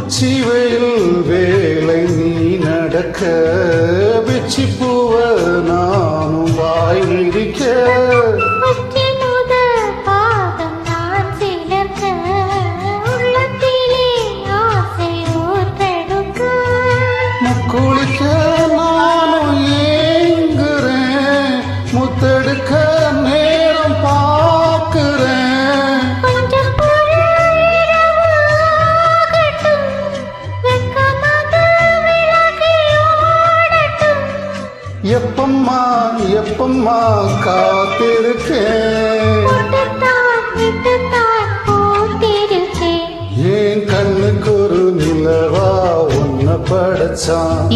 உச்சி வெயில் வேலை நீ நடக்க வெச்சி பூவ நானும் வாய் விரிக்க முக்குளிக்க நானும் ஏங்குறேன் முத்தெடுக்க நேரம் பார்க்கிறேன் எப்பம்மா எப்பம்மா காத்திருக்கேன் என் கண்ணுக்கு ஒரு நிலவா உன்னை படைச்சான்